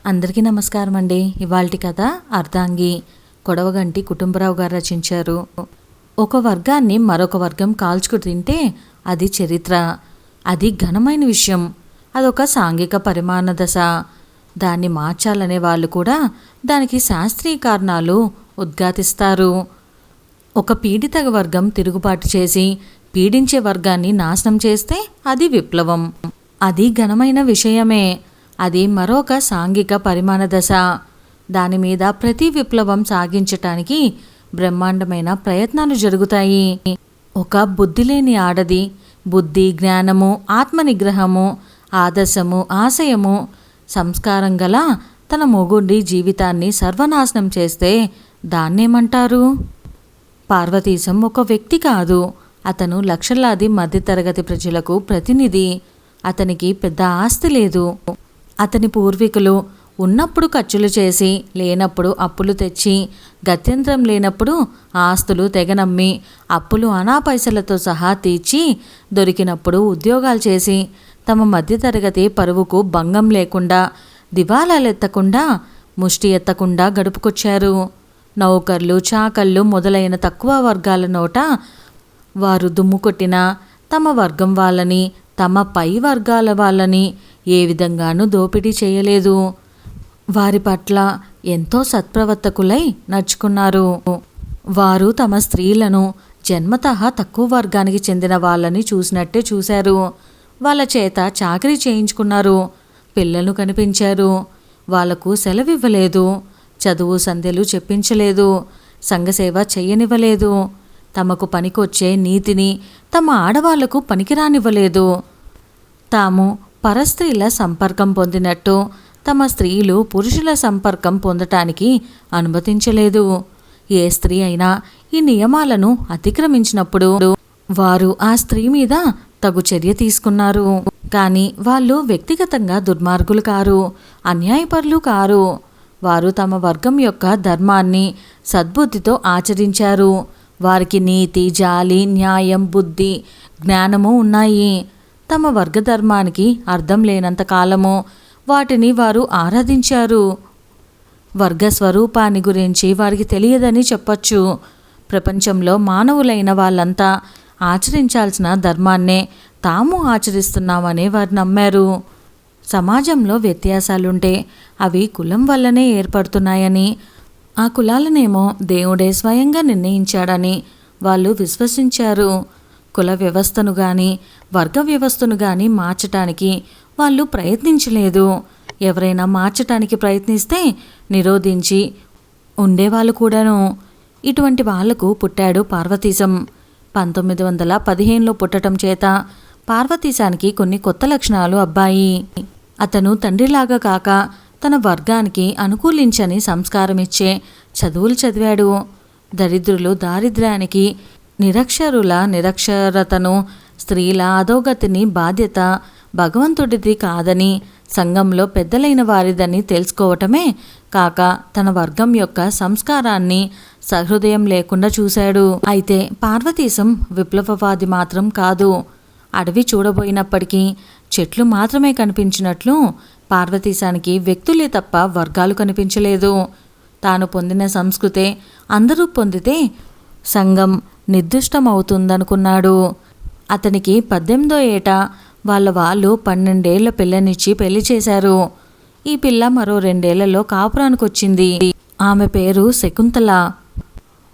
అందరికీ నమస్కారం అండి. ఇవాల్టి కథ అర్ధాంగి. కొడవగంటి కుటుంబరావు గారు రచించారు. ఒక వర్గాన్ని మరొక వర్గం కాల్చుకు తింటే అది చరిత్ర. అది ఘనమైన విషయం. అదొక సాంఘిక పరిమాణ దశ. దాన్ని మార్చాలనే వాళ్ళు కూడా దానికి శాస్త్రీయ కారణాలు ఉద్ఘాటిస్తారు. ఒక పీడిత వర్గం తిరుగుబాటు చేసి పీడించే వర్గాన్ని నాశనం చేస్తే అది విప్లవం. అది ఘనమైన విషయమే. అది మరొక సాంఘిక పరిమాణ దశ. దానిమీద ప్రతి విప్లవం సాగించటానికి బ్రహ్మాండమైన ప్రయత్నాలు జరుగుతాయి. ఒక బుద్ధిలేని ఆడది బుద్ధి, జ్ఞానము, ఆత్మనిగ్రహము, ఆదర్శము, ఆశయము, సంస్కారం గల తన మొగుడి జీవితాన్ని సర్వనాశనం చేస్తే దాన్నేమంటారు? పార్వతీశం ఒక వ్యక్తి కాదు. అతను లక్షలాది మధ్యతరగతి ప్రజలకు ప్రతినిధి. అతనికి పెద్ద ఆస్తి లేదు. అతని పూర్వీకులు ఉన్నప్పుడు ఖర్చులు చేసి, లేనప్పుడు అప్పులు తెచ్చి, గత్యంతరం లేనప్పుడు ఆస్తులు తెగనమ్మి, అప్పులు అనా పైసలతో సహా తీర్చి, దొరికినప్పుడు ఉద్యోగాలు చేసి, తమ మధ్యతరగతి పరువుకు భంగం లేకుండా, దివాలాలెత్తకుండా, ముష్టి ఎత్తకుండా గడుపుకొచ్చారు. నౌకర్లు, చాకళ్ళు మొదలైన తక్కువ వర్గాల నోట వారు దుమ్ము కొట్టిన తమ వర్గం వాళ్ళని, తమ పై వర్గాల వాళ్ళని ఏ విధంగానూ దోపిడీ చేయలేదు. వారి పట్ల ఎంతో సత్ప్రవర్తకులై నడుచుకున్నారు. వారు తమ స్త్రీలను జన్మతః తక్కువ వర్గానికి చెందిన వాళ్ళని చూసినట్టే చూశారు. వాళ్ళ చేత చాకరీ చేయించుకున్నారు. పిల్లలు కనిపించారు. వాళ్లకు సెలవివ్వలేదు. చదువు సంధ్యలు చెప్పించలేదు. సంఘసేవ చెయ్యనివ్వలేదు. తమకు పనికొచ్చే నీతిని తమ ఆడవాళ్లకు పనికిరానివ్వలేదు. తాము పరస్త్రీల సంపర్కం పొందినట్టు తమ స్త్రీలు పురుషుల సంపర్కం పొందటానికి అనుమతించలేదు. ఏ స్త్రీ అయినా ఈ నియమాలను అతిక్రమించినప్పుడు వారు ఆ స్త్రీ మీద తగు చర్య తీసుకున్నారు. కానీ వాళ్ళు వ్యక్తిగతంగా దుర్మార్గులు కారు, అన్యాయపరులు కారు. వారు తమ వర్గం యొక్క ధర్మాన్ని సద్బుద్ధితో ఆచరించారు. వారికి నీతి, జాలి, న్యాయం, బుద్ధి, జ్ఞానము ఉన్నాయి. తమ వర్గధర్మానికి అర్థం లేనంత కాలము వాటిని వారు ఆరాధించారు. వర్గ స్వరూపాన్ని గురించి వారికి తెలియదని చెప్పచ్చు. ప్రపంచంలో మానవులైన వాళ్ళంతా ఆచరించాల్సిన ధర్మాన్నే తాము ఆచరిస్తున్నామని వారు నమ్మారు. సమాజంలో వ్యత్యాసాలుంటే అవి కులం వల్లనే ఏర్పడుతున్నాయని, ఆ కులాలనేమో దేవుడే స్వయంగా నిర్ణయించాడని వాళ్ళు విశ్వసించారు. కుల వ్యవస్థను కానీ వర్గ వ్యవస్థను కానీ మార్చటానికి వాళ్ళు ప్రయత్నించలేదు. ఎవరైనా మార్చటానికి ప్రయత్నిస్తే నిరోధించి ఉండేవాళ్ళు కూడాను. ఇటువంటి వాళ్లకు పుట్టాడు పార్వతీశం. 1915లో పుట్టడం చేత పార్వతీశానికి కొన్ని కొత్త లక్షణాలు అబ్బాయి. అతను తండ్రిలాగా కాక తన వర్గానికి అనుకూలించని సంస్కారమిచ్చే చదువులు చదివాడు. దరిద్రులు దారిద్ర్యానికి, నిరక్షరుల నిరక్షరతను, స్త్రీల అధోగతిని బాధ్యత భగవంతుడిది కాదని, సంఘంలో పెద్దలైన వారిదని తెలుసుకోవటమే కాక తన వర్గం యొక్క సంస్కారాన్ని సహృదయం లేకుండా చూశాడు. అయితే పార్వతీశం విప్లవవాది మాత్రం కాదు. అడవి చూడబోయినప్పటికీ చెట్లు మాత్రమే కనిపించినట్లు పార్వతీశానికి వ్యక్తులే తప్ప వర్గాలు కనిపించలేదు. తాను పొందిన సంస్కృతే అందరూ పొందితే సంఘం నిర్దిష్టమవుతుందనుకున్నాడు. అతనికి 18వ ఏట వాళ్ళు 12 ఏళ్ల పిల్లనిచ్చి పెళ్లి చేశారు. ఈ పిల్ల మరో 2 ఏళ్లలో కాపురానికి వచ్చింది. ఆమె పేరు శకుంతల.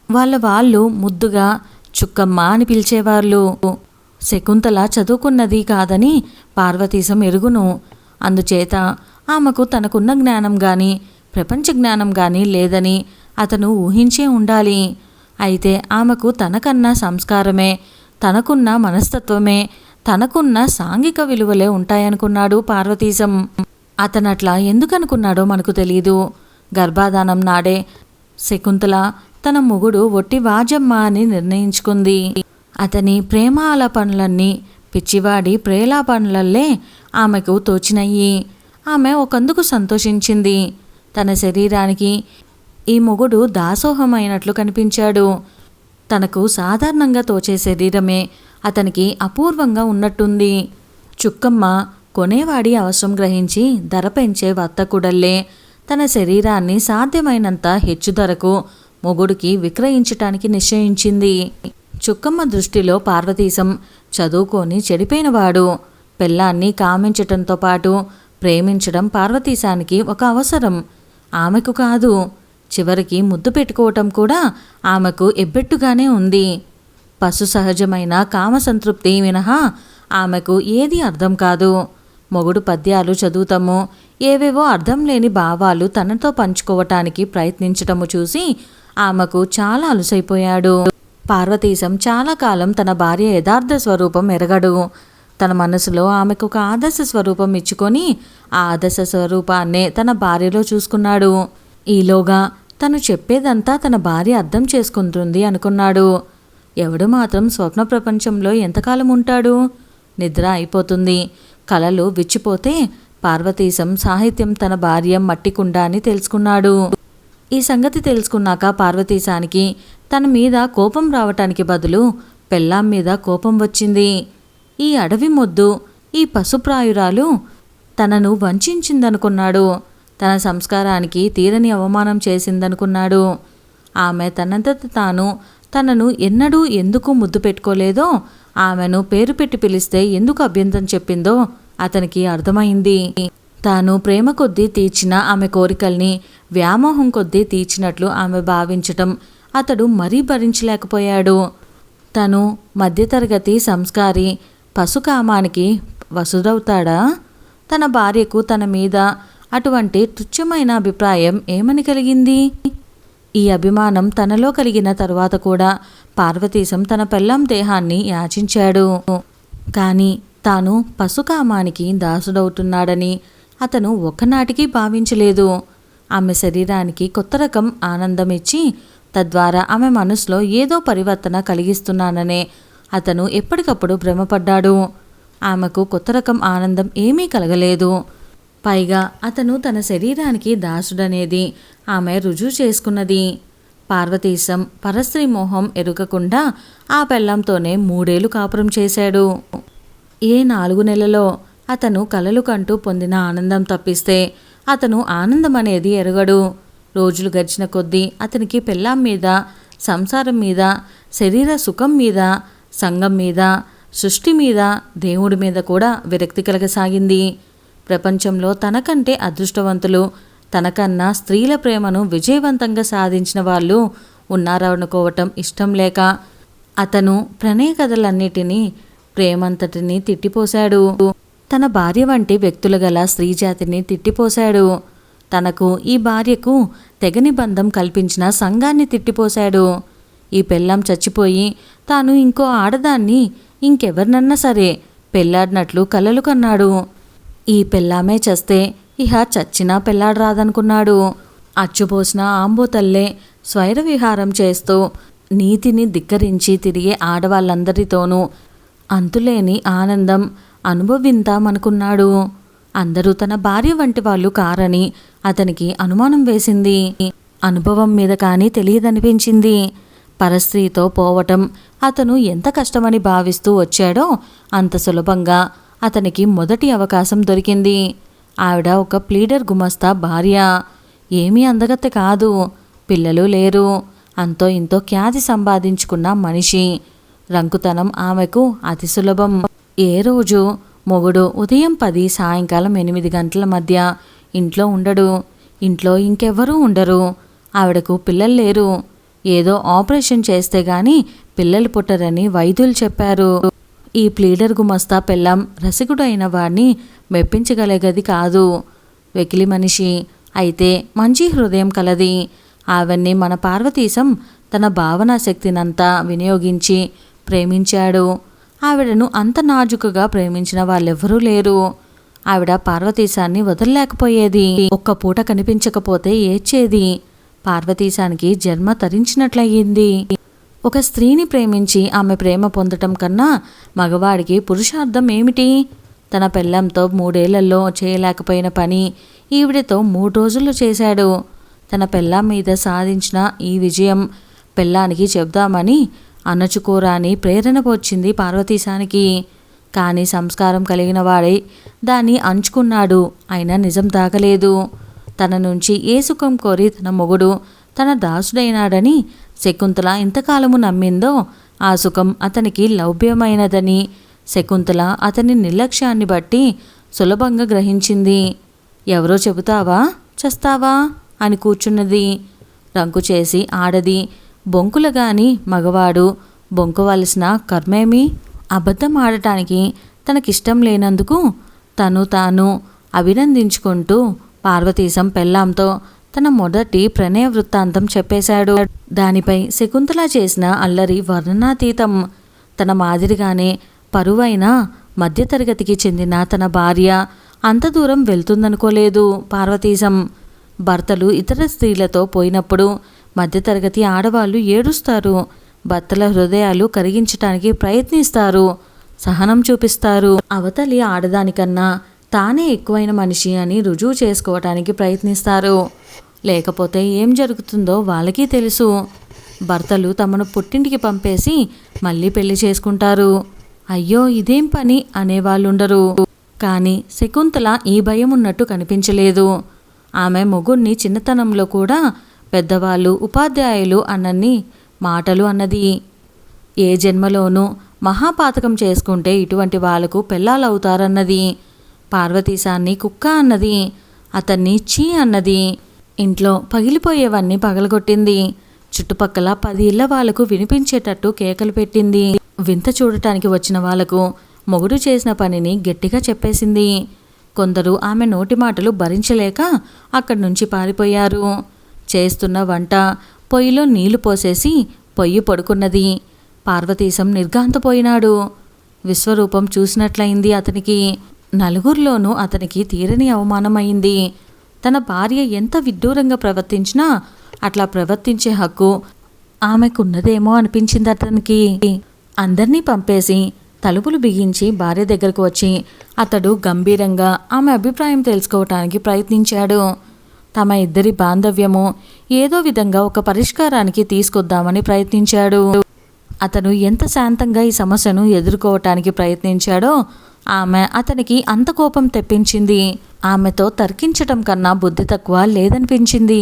వాళ్ళు ముద్దుగా చుక్కమ్మ అని పిలిచేవాళ్ళు. శకుంతల చదువుకున్నది కాదని పార్వతీశం ఎరుగును. అందుచేత ఆమెకు తనకున్న జ్ఞానం కానీ ప్రపంచ జ్ఞానం కానీ లేదని అతను ఊహించే ఉండాలి. అయితే ఆమెకు తనకన్నా సంస్కారమే, తనకున్న మనస్తత్వమే, తనకున్న సాంఘిక విలువలే ఉంటాయనుకున్నాడు పార్వతీశం. అతనట్లా ఎందుకనుకున్నాడో మనకు తెలీదు. గర్భాధానం నాడే శకుంతల తన మొగుడు ఒట్టి వాజమ్మ అని నిర్ణయించుకుంది. అతని ప్రేమాలాపనలన్నీ పిచ్చివాడి ప్రేలాపనలల్లే ఆమెకు తోచినయ్యి. ఆమె ఒకందుకు సంతోషించింది. తన శరీరానికి ఈ మొగుడు దాసోహమైనట్లు కనిపించాడు. తనకు సాధారణంగా తోచే శరీరమే అతనికి అపూర్వంగా ఉన్నట్టుంది. చుక్కమ్మ కొనేవాడి అవసరం గ్రహించి ధర పెంచే వర్తకుడల్లే తన శరీరాన్ని సాధ్యమైనంత హెచ్చు ధరకు మొగుడికి విక్రయించటానికి నిశ్చయించింది. చుక్కమ్మ దృష్టిలో పార్వతీశం చదువుకొని చెడిపోయినవాడు. పెళ్ళాన్ని కామించటంతో పాటు ప్రేమించడం పార్వతీశానికి ఒక అవసరం, ఆమెకు కాదు. చివరికి ముద్దు పెట్టుకోవటం కూడా ఆమెకు ఎబ్బెట్టుగానే ఉంది. పశు సహజమైన కామసంతృప్తి మినహా ఆమెకు ఏదీ అర్థం కాదు. మొగుడు పద్యాలు చదువుతాము, ఏవేవో అర్థం లేని భావాలు తనతో పంచుకోవటానికి ప్రయత్నించటము చూసి ఆమెకు చాలా అలుసైపోయాడు. పార్వతీశం చాలా కాలం తన భార్య యథార్థ స్వరూపం ఎరగడు. తన మనసులో ఆమెకు ఒక ఆదర్శ స్వరూపం ఇచ్చుకొని ఆ ఆదర్శ స్వరూపాన్నే తన భార్యలో చూసుకున్నాడు. ఈలోగా తను చెప్పేదంతా తన భార్య అర్థం చేసుకుంటుంది అనుకున్నాడు. ఎవడు మాత్రం స్వప్న ప్రపంచంలో ఎంతకాలం ఉంటాడు? నిద్ర అయిపోతుంది, కలలు విచ్చిపోతే పార్వతీశం సాహిత్యం తన భార్య మట్టికుండ అని తెలుసుకున్నాడు. ఈ సంగతి తెలుసుకున్నాక పార్వతీశానికి తన మీద కోపం రావటానికి బదులు పెళ్ళాం మీద కోపం వచ్చింది. ఈ అడవి మొద్దు, ఈ పశుప్రాయురాలు తనను వంచిందనుకున్నాడు. తన సంస్కారానికి తీరని అవమానం చేసిందనుకున్నాడు. ఆమె తనంతట తాను తనను ఎన్నడూ ఎందుకు ముద్దు పెట్టుకోలేదో, ఆమెను పేరు పెట్టి పిలిస్తే ఎందుకు అభ్యంతరం చెప్పిందో అతనికి అర్థమైంది. తాను ప్రేమ కొద్దీ తీర్చిన ఆమె కోరికల్ని వ్యామోహం కొద్దీ తీర్చినట్లు ఆమె భావించటం అతడు మరీ భరించలేకపోయాడు. తను మధ్యతరగతి సంస్కారి పశుకామానికి వసుడవుతాడా? తన భార్యకు తన మీద అటువంటి తుచ్చమైన అభిప్రాయం ఏమని కలిగింది? ఈ అభిమానం తనలో కలిగిన తరువాత కూడా పార్వతీశం తన పెళ్ళాం దేహాన్ని యాచించాడు. కానీ తాను పశుకామానికి దాసుడవుతున్నాడని అతను ఒక్కనాటికి భావించలేదు. ఆమె శరీరానికి కొత్త రకం ఆనందం ఇచ్చి తద్వారా ఆమె మనసులో ఏదో పరివర్తన కలిగిస్తున్నాననే అతను ఎప్పటికప్పుడు భ్రమపడ్డాడు. ఆమెకు కొత్త రకం ఆనందం ఏమీ కలగలేదు. పైగా అతను తన శరీరానికి దాసుడనేది ఆమె రుజువు చేసుకున్నది. పార్వతీశం పరస్త్రీ మోహం ఎరుగకుండా ఆ పెళ్ళంతోనే 3 ఏళ్లు కాపురం చేశాడు. ఏ 4 నెలలో అతను కలలు కంటూ పొందిన ఆనందం తప్పిస్తే అతను ఆనందం అనేది ఎరగడు. రోజులు గడిచిన కొద్దీ అతనికి పెళ్ళాం మీద, సంసారం మీద, శరీర సుఖం మీద, సంఘం మీద, సృష్టి మీద, దేవుడి మీద కూడా విరక్తి కలగసాగింది. ప్రపంచంలో తనకంటే అదృష్టవంతులు, తనకన్నా స్త్రీల ప్రేమను విజయవంతంగా సాధించిన వాళ్ళు ఉన్నారనుకోవటం ఇష్టం లేక అతను ప్రణయ కథలన్నిటినీ, ప్రేమంతటిని తిట్టిపోశాడు. తన భార్య వంటి వ్యక్తులు గల స్త్రీజాతిని తిట్టిపోశాడు. తనకు ఈ భార్యకు తెగని బంధం కల్పించిన సంఘాన్ని తిట్టిపోశాడు. ఈ పెళ్ళాం చచ్చిపోయి తాను ఇంకో ఆడదాన్ని ఇంకెవరినన్నా సరే పెళ్ళాడినట్లు కలలు కన్నాడు. ఈ పెళ్ళామే చస్తే ఇహ చచ్చినా పెళ్ళాడరాదనుకున్నాడు. అచ్చుపోసిన ఆంబోతల్లే స్వైర విహారం చేస్తూ నీతిని ధిక్కరించి తిరిగే ఆడవాళ్ళందరితోనూ అంతులేని ఆనందం అనుభవింతామనుకున్నాడు. అందరూ తన భార్య వంటి వాళ్ళు కారని అతనికి అనుమానం వేసింది. అనుభవం మీద కానీ తెలియదనిపించింది. పరస్త్రీతో పోవటం అతను ఎంత కష్టమని భావిస్తూ వచ్చాడో అంత సులభంగా అతనికి మొదటి అవకాశం దొరికింది. ఆవిడ ఒక ప్లీడర్ గుమస్తా భార్య. ఏమీ అందగత్తె కాదు, పిల్లలు లేరు, అంతో ఇంతో ఖ్యాతి సంపాదించుకున్న మనిషి. రంకుతనం ఆమెకు అతి సులభం. ఏ రోజు మొగుడు ఉదయం 10 సాయంకాలం 8 గంటల మధ్య ఇంట్లో ఉండడు. ఇంట్లో ఇంకెవ్వరూ ఉండరు. ఆవిడకు పిల్లలు లేరు. ఏదో ఆపరేషన్ చేస్తే గాని పిల్లలు పుట్టరని వైద్యులు చెప్పారు. ఈ ప్లీడర్ గుమస్తా పెళ్ళాం రసికుడు అయిన వాడిని మెప్పించగలిగేది కాదు. వెకిలి మనిషి అయితే మంచి హృదయం కలది. ఆవన్నీ మన పార్వతీశం తన భావనా శక్తినంతా వినియోగించి ప్రేమించాడు. ఆవిడను అంత నాజుకుగా ప్రేమించిన వాళ్ళెవ్వరూ లేరు. ఆవిడ పార్వతీశాన్ని వదలలేకపోయేది. ఒక్క పూట కనిపించకపోతే ఏడ్చేది. పార్వతీశానికి జన్మ తరించినట్లయింది. ఒక స్త్రీని ప్రేమించి ఆమె ప్రేమ పొందటం కన్నా మగవాడికి పురుషార్థం ఏమిటి? తన పెళ్ళంతో 3 ఏళ్లలో చేయలేకపోయిన పని ఈవిడతో 3 రోజుల్లో చేశాడు. తన పెళ్ళాం మీద సాధించిన ఈ విజయం పెళ్ళానికి చెబుదామని అణచుకోరాని ప్రేరణ వచ్చింది పార్వతీశానికి. కానీ సంస్కారం కలిగిన వాడై దాన్ని అంచుకున్నాడు. అయినా నిజం దాగలేదు. తన నుంచి ఏ సుఖం కోరి తన మొగుడు తన దాసుడైనాడని శకుంతల ఇంతకాలము నమ్మిందో ఆ సుఖం అతనికి లౌభ్యమైనదని శకుంతల అతని నిర్లక్ష్యాన్ని బట్టి సులభంగా గ్రహించింది. ఎవరో చెబుతావా చస్తావా అని కూర్చున్నది. రంకు చేసి ఆడది బొంకులగాని మగవాడు బొంకవలసిన కర్మేమి? అబద్ధం ఆడటానికి తనకిష్టం లేనందుకు తను తాను అభినందించుకుంటూ పార్వతీశం పెళ్ళాంతో తన మొదటి ప్రణయ వృత్తాంతం చెప్పేశాడు. దానిపై శకుంతల చేసిన అల్లరి వర్ణనాతీతం. తన మాదిరిగానే పరువైన మధ్యతరగతికి చెందిన తన భార్య అంత దూరం వెళ్తుందనుకోలేదు పార్వతీశం. భర్తలు ఇతర స్త్రీలతో పోయినప్పుడు మధ్యతరగతి ఆడవాళ్ళు ఏడుస్తారు, భర్తల హృదయాలు కరిగించటానికి ప్రయత్నిస్తారు, సహనం చూపిస్తారు. అవతలి ఆడదానికన్నా తానే ఎక్కువైన మనిషి అని రుజువు చేసుకోవటానికి ప్రయత్నిస్తారు. లేకపోతే ఏం జరుగుతుందో వాళ్ళకి తెలుసు. భర్తలు తమను పుట్టింటికి పంపేసి మళ్ళీ పెళ్లి చేసుకుంటారు. అయ్యో ఇదేం పని అనేవాళ్ళుండరు. కానీ శకుంతల ఈ భయం ఉన్నట్టు కనిపించలేదు. ఆమె మొగుణ్ణి చిన్నతనంలో కూడా పెద్దవాళ్ళు ఉపాధ్యాయులు అన్నన్ని మాటలు అన్నది. ఏ జన్మలోనూ మహాపాతకం చేసుకుంటే ఇటువంటి వాళ్లకు పెళ్ళాలవుతారన్నది. పార్వతీశాన్ని కుక్క అన్నది, అతన్ని చీ అన్నది. ఇంట్లో పగిలిపోయేవన్నీ పగలగొట్టింది. చుట్టుపక్కల 10 ఇళ్ల వాళ్లకు వినిపించేటట్టు కేకలు పెట్టింది. వింత చూడటానికి వచ్చిన వాళ్లకు మొగుడు చేసిన పనిని గట్టిగా చెప్పేసింది. కొందరు ఆమె నోటి మాటలు భరించలేక అక్కడి నుంచి పారిపోయారు. చేస్తున్న వంట పొయ్యిలో నీళ్లు పోసేసి పొయ్యి పడుకున్నది. పార్వతీశం నిర్ఘాంతపోయినాడు. విశ్వరూపం చూసినట్లయింది అతనికి. నలుగురిలోనూ అతనికి తీరని అవమానమైంది. తన భార్య ఎంత విడ్డూరంగా ప్రవర్తించినా అట్లా ప్రవర్తించే హక్కు ఆమెకున్నదేమో అనిపించింది అతనికి. అందర్నీ పంపేసి తలుపులు బిగించి భార్య దగ్గరకు వచ్చి అతడు గంభీరంగా ఆమె అభిప్రాయం తెలుసుకోవటానికి ప్రయత్నించాడు. తమ ఇద్దరి బాంధవ్యము ఏదో విధంగా ఒక పరిష్కారానికి తీసుకొద్దామని ప్రయత్నించాడు. అతను ఎంత శాంతంగా ఈ సమస్యను ఎదుర్కోవటానికి ప్రయత్నించాడో ఆమె అతనికి అంత కోపం తెప్పించింది. ఆమెతో తర్కించటం కన్నా బుద్ధి తక్కువ లేదనిపించింది.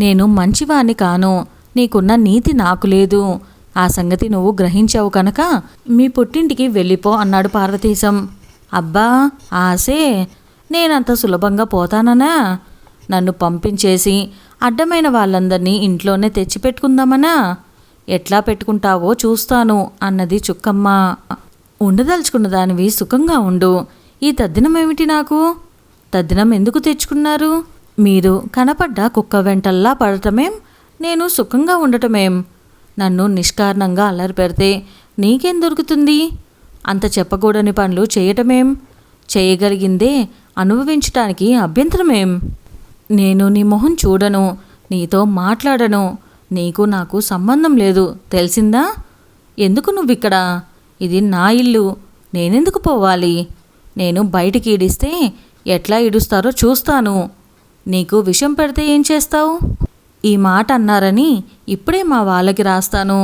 నేను మంచివాణ్ణి కాను, నీకున్న నీతి నాకు లేదు, ఆ సంగతి నువ్వు గ్రహించావు కనుక మీ పుట్టింటికి వెళ్ళిపో అన్నాడు పార్వతీశం. అబ్బా ఆసే, నేనంత సులభంగా పోతాననా? నన్ను పంపించేసి అడ్డమైన వాళ్ళందరినీ ఇంట్లోనే తెచ్చిపెట్టుకుందామనా? ఎట్లా పెట్టుకుంటావో చూస్తాను అన్నది చుక్కమ్మ. ఉండదలుచుకున్న దానివి సుఖంగా ఉండు. ఈ తద్దినమేమిటి నాకు? తద్దినం ఎందుకు తెచ్చుకున్నారు? మీరు కనపడ్డ కుక్క వెంటల్లా పడటమేం, నేను సుఖంగా ఉండటమేం? నన్ను నిష్కారణంగా అల్లరి పెడితే నీకేం దొరుకుతుంది? అంత చెప్పకూడని పనులు చేయటమేం? చేయగలిగిందే అనుభవించటానికి అభ్యంతరమేం? నేను నీ మొహం చూడను, నీతో మాట్లాడను, నీకు నాకు సంబంధం లేదు, తెలిసిందా? ఎందుకు నువ్విక్కడ? ఇది నా ఇల్లు, నేనెందుకు పోవాలి? నేను బయటికి ఈడిస్తే ఎట్లా ఈడుస్తారో చూస్తాను. నీకు విషం పెడితే ఏం చేస్తావు? ఈ మాట అన్నారని ఇప్పుడే మా వాళ్ళకి రాస్తాను.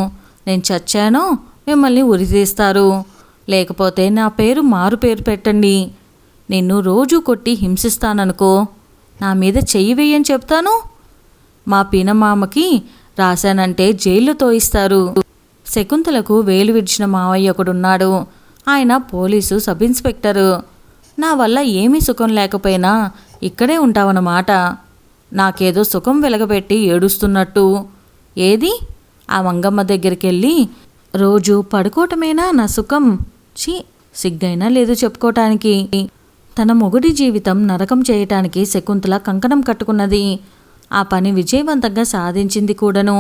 నేను చచ్చానో మిమ్మల్ని ఉరితీస్తారు, లేకపోతే నా పేరు మారు పేరు పెట్టండి. నిన్ను రోజూ కొట్టి హింసిస్తాననుకో, నా మీద చెయ్యి వేయని చెప్తాను. మా పినమామకి రాశానంటే జైల్లో తోయిస్తారు. శకుంతలకు వేలు విడిచిన మావయ్య ఒకడున్నాడు. ఆయన పోలీసు సబ్ ఇన్స్పెక్టరు. నా వల్ల ఏమీ సుఖం లేకపోయినా ఇక్కడే ఉంటావన్నమాట. నాకేదో సుఖం వెలగబెట్టి ఏడుస్తున్నట్టు. ఏది? ఆ మంగమ్మ దగ్గరికి వెళ్ళి రోజు పడుకోవటమేనా నా సుఖం? ఛీ, సిగ్గైనా లేదు చెప్పుకోవటానికి. తన మొగుడి జీవితం నరకం చేయటానికి శకుంతల కంకణం కట్టుకున్నది. ఆ పని విజయవంతంగా సాధించింది కూడాను.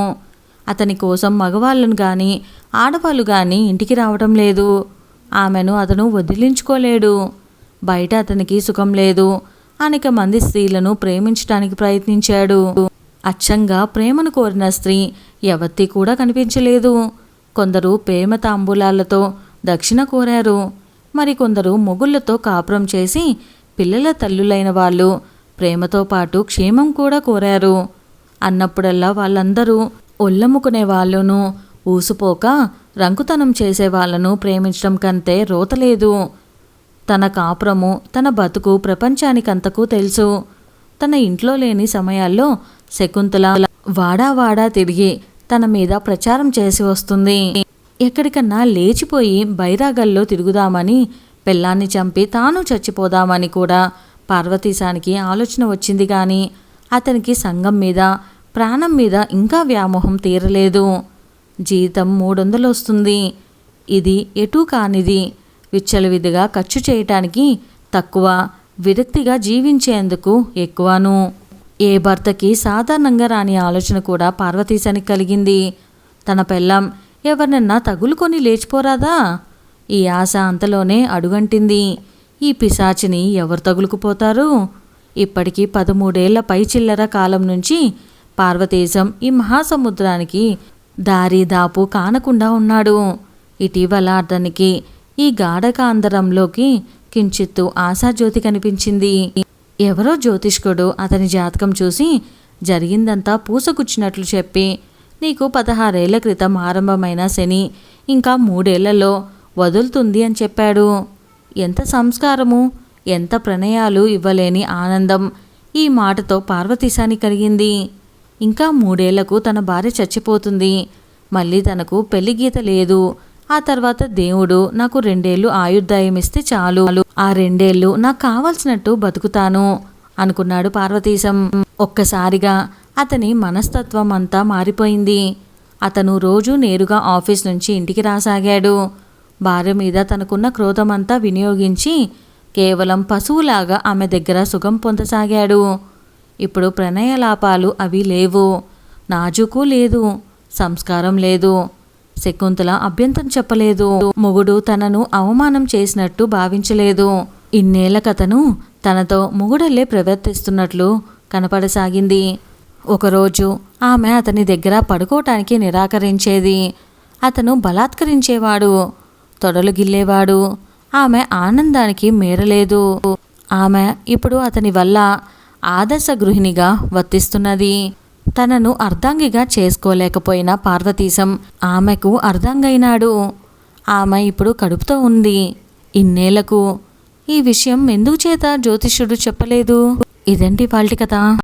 అతని కోసం మగవాళ్ళను కానీ ఆడవాళ్ళు కానీ ఇంటికి రావటం లేదు. ఆమెను అతను వదిలించుకోలేడు. బయట అతనికి సుఖం లేదు. అనేక మంది స్త్రీలను ప్రేమించడానికి ప్రయత్నించాడు. అచ్చంగా ప్రేమను కోరిన స్త్రీ ఎవత్తి కూడా కనిపించలేదు. కొందరు ప్రేమ తాంబూలాలతో దక్షిణ కోరారు. మరికొందరు మొగుళ్లతో కాపురం చేసి పిల్లల తల్లులైన వాళ్ళు ప్రేమతో పాటు క్షేమం కూడా కోరారు. అన్నప్పుడల్లా వాళ్ళందరూ ఒళ్ళముకునే వాళ్ళను, ఊసుపోక రంకుతనం చేసే వాళ్ళను ప్రేమించడం కంటే రోతలేదు. తన కాపురము, తన బతుకు ప్రపంచానికంతకు తెలుసు. తన ఇంట్లో లేని సమయాల్లో శకుంతల వాడా తిరిగి తన మీద ప్రచారం చేసి వస్తుంది. ఎక్కడికన్నా లేచిపోయి బైరాగల్లో తిరుగుదామని, పెళ్ళాన్ని చంపి తాను చచ్చిపోదామని కూడా పార్వతీశానికి ఆలోచన వచ్చింది. కానీ అతనికి సంఘం మీద, ప్రాణం మీద ఇంకా వ్యామోహం తీరలేదు. జీతం 300 వస్తుంది. ఇది ఎటూ కానిది. విచ్చలవిధిగా ఖర్చు చేయటానికి తక్కువ, విరక్తిగా జీవించేందుకు ఎక్కువను. ఏ భర్తకి సాధారణంగా రాని ఆలోచన కూడా పార్వతీశానికి కలిగింది. తన పెళ్ళాం ఎవరినన్నా తగులుకొని లేచిపోరాదా? ఈ ఆశ అంతలోనే అడుగంటింది. ఈ పిశాచిని ఎవరు తగులుకుపోతారు? ఇప్పటికీ 13 ఏళ్ల పై చిల్లర కాలం నుంచి పార్వతీశం ఈ మహాసముద్రానికి దారి దాపు కానకుండా ఉన్నాడు. ఇటీవల అతనికి ఈ గాఢకాంధరంలోకి కించిత్తు ఆశాజ్యోతి కనిపించింది. ఎవరో జ్యోతిష్కుడు అతని జాతకం చూసి జరిగిందంతా పూసగుచ్చినట్లు చెప్పి, నీకు 16 ఏళ్ల క్రితం ఆరంభమైన శని ఇంకా 3 ఏళ్లలో వదులుతుంది అని చెప్పాడు. ఎంత సంస్కారము, ఎంత ప్రణయాలు ఇవ్వలేని ఆనందం ఈ మాటతో పార్వతీశానికి కలిగింది. ఇంకా 3 ఏళ్లకు తన భార్య చచ్చిపోతుంది. మళ్ళీ తనకు పెళ్లి గీత లేదు. ఆ తర్వాత దేవుడు నాకు 2 ఏళ్లు ఆయుర్దాయం ఇస్తే చాలు, ఆ 2 ఏళ్లు నాకు కావాల్సినట్టు బతుకుతాను అనుకున్నాడు పార్వతీశం. ఒక్కసారిగా అతని మనస్తత్వం అంతా మారిపోయింది. అతను రోజు నేరుగా ఆఫీస్ నుంచి ఇంటికి రాసాగాడు. భార్య మీద తనకున్న క్రోధమంతా వినియోగించి కేవలం పశువులాగా ఆమె దగ్గర సుఖం పొందసాగాడు. ఇప్పుడు ప్రణయలాపాలు అవి లేవు. నాజుకు లేదు, సంస్కారం లేదు. శకుంతల అభ్యంతరం చెప్పలేదు. మొగుడు తనను అవమానం చేసినట్టు భావించలేదు. ఇన్నేళ్లకతను తనతో మొగుడల్లే ప్రవర్తిస్తున్నట్లు కనపడసాగింది. ఒకరోజు ఆమె అతని దగ్గర పడుకోవటానికి నిరాకరించేది. అతను బలాత్కరించేవాడు, తొడలు గిల్లేవాడు. ఆమె ఆనందానికి మేరలేదు. ఆమె ఇప్పుడు అతని వల్ల ఆదర్శ గృహిణిగా వర్తిస్తున్నది. తనను అర్ధాంగిగా చేసుకోలేకపోయిన పార్వతీశం ఆమెకు అర్ధాంగైనాడు. ఆమె ఇప్పుడు కడుపుతో ఉంది. ఇన్నేళ్లకు ఈ విషయం ఎందుచేత జ్యోతిష్యుడు చెప్పలేదు? ఇదండి వాళ్ళ కథ.